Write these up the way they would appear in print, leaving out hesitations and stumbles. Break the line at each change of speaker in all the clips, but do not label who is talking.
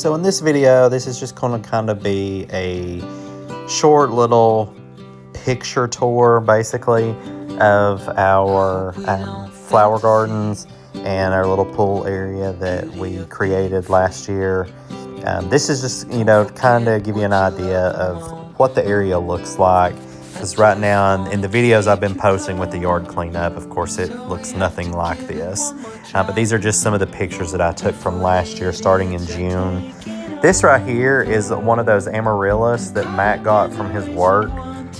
So in this video, this is just going to kind of be a short little picture tour, basically, of our flower gardens and our little pool area that we created last year. This is just, kind of give you an idea of what the area looks like. Because right now in the videos I've been posting with the yard cleanup, of course it looks nothing like this. But these are just some of the pictures that I took from last year starting in June. This right here is one of those amaryllis that Matt got from his work.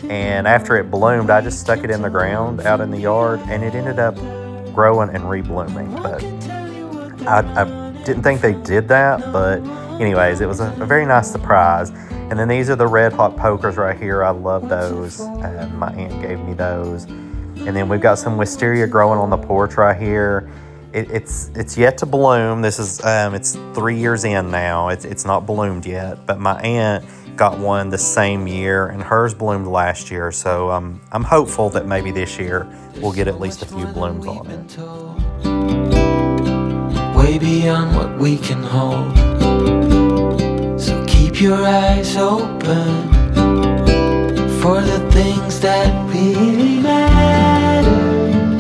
And after it bloomed, I just stuck it in the ground out in the yard and it ended up growing and reblooming. But I didn't think they did that, but anyways, it was a very nice surprise. And then these are the red hot pokers right here. I love those. My aunt gave me those. And then we've got some wisteria growing on the porch right here. It's yet to bloom. This is it's 3 years in now. It's not bloomed yet, but my aunt got one the same year, and hers bloomed last year. So I'm hopeful that maybe this year we'll get at least a few blooms on it.
Way beyond what we can hold. So keep your eyes open for the things that really matter.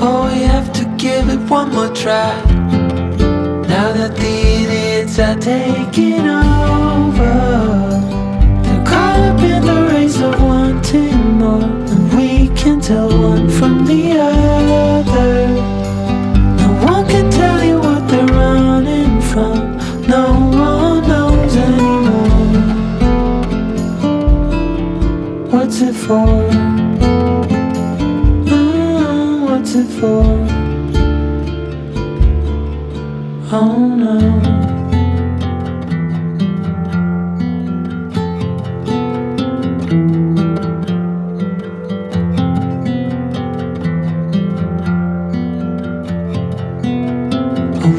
Oh, we have to give it one more try. Now that the idiots are taking over, they're caught up in the race of wanting more, and we can tell one from the other. No one can tell you what they're running from. No one knows anymore. What's it for? What's it for? Oh no.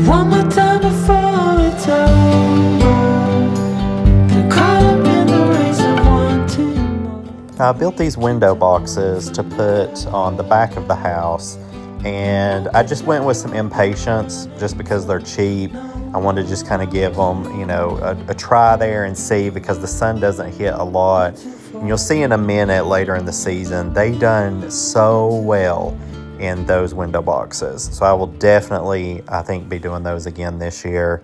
One more time before it's over. They're caught up in the race of wanting more.
I built these window boxes to put on the back of the house, and I just went with some impatiens just because they're cheap. I wanted to just kind of give them, a try there and see, because the sun doesn't hit a lot. And you'll see in a minute later in the season, they done so well in those window boxes. So I will definitely, I think, be doing those again this year.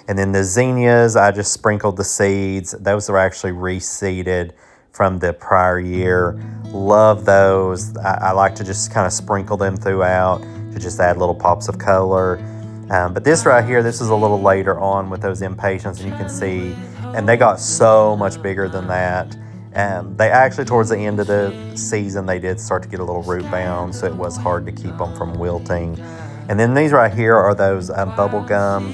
And then the zinnias, I just sprinkled the seeds. Those are actually reseeded from the prior year. Love those. I like to just kind of sprinkle them throughout to just add little pops of color. But this right here, this is a little later on with those impatiens, and you can see, and they got so much bigger than that. They actually, towards the end of the season, they did start to get a little root bound, so it was hard to keep them from wilting. And then these right here are those bubblegum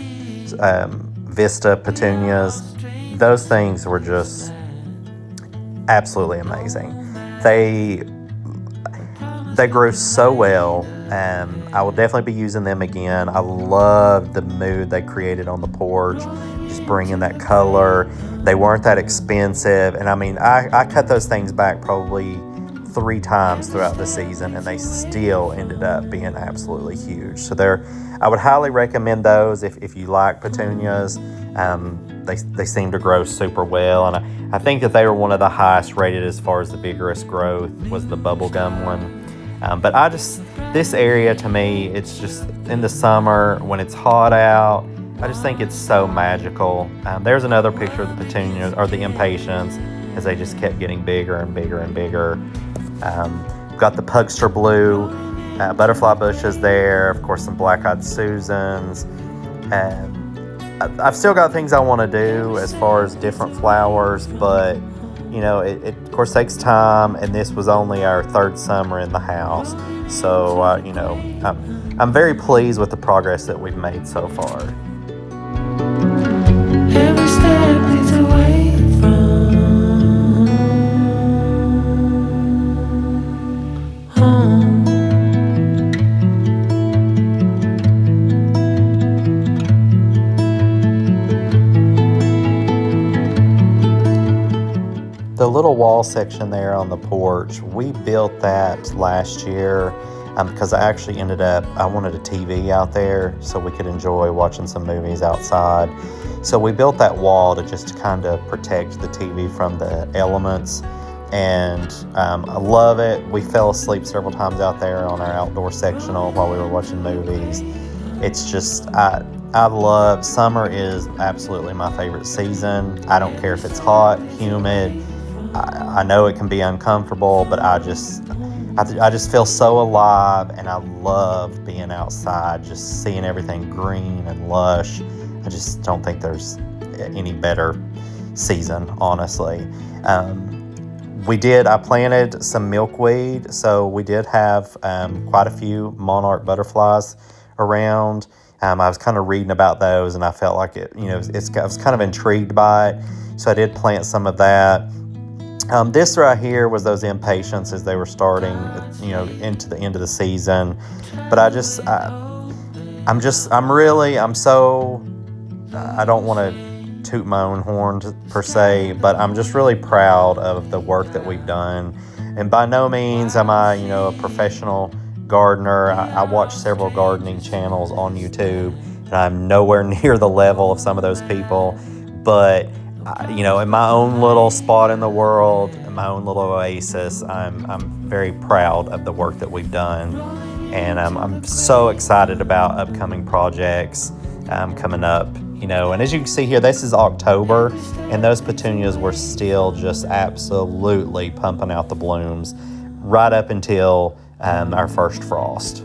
Vista petunias. Those things were just absolutely amazing. They grew so well. I will definitely be using them again. I love the mood they created on the porch, just bringing that color. They weren't that expensive, and I cut those things back probably 3 times throughout the season, and they still ended up being absolutely huge. So I would highly recommend those if you like petunias. They seem to grow super well, and I think that they were one of the highest rated as far as the vigorous growth was the bubblegum one. But this area, to me, it's just in the summer when it's hot out, I just think it's so magical. There's another picture of the petunias, or the impatiens, as they just kept getting bigger and bigger and bigger. Got the Pugster Blue butterfly bushes there, of course some black-eyed Susans. I've still got things I want to do as far as different flowers, but it of course takes time, and this was only our 3rd summer in the house. So, I'm very pleased with the progress that we've made so far.
Every step leads away from home.
The little wall section there on the porch, we built that last year. because I actually I wanted a TV out there so we could enjoy watching some movies outside. So we built that wall to just kind of protect the TV from the elements. And I love it. We fell asleep several times out there on our outdoor sectional while we were watching movies. It's just, I love, summer is absolutely my favorite season. I don't care if it's hot, humid. I know it can be uncomfortable, but I just feel so alive, and I love being outside, just seeing everything green and lush. I just don't think there's any better season, honestly. I planted some milkweed, so we did have quite a few monarch butterflies around. I was kind of reading about those, and I felt like I was kind of intrigued by it, so I did plant some of that. This right here was those impatiens as they were starting, into the end of the season. But I don't want to toot my own horn per se, but I'm just really proud of the work that we've done. And by no means am I, a professional gardener. I watch several gardening channels on YouTube, and I'm nowhere near the level of some of those people. But in my own little spot in the world, in my own little oasis, I'm very proud of the work that we've done, and I'm so excited about upcoming projects coming up. And as you can see here, this is October, and those petunias were still just absolutely pumping out the blooms right up until our first frost.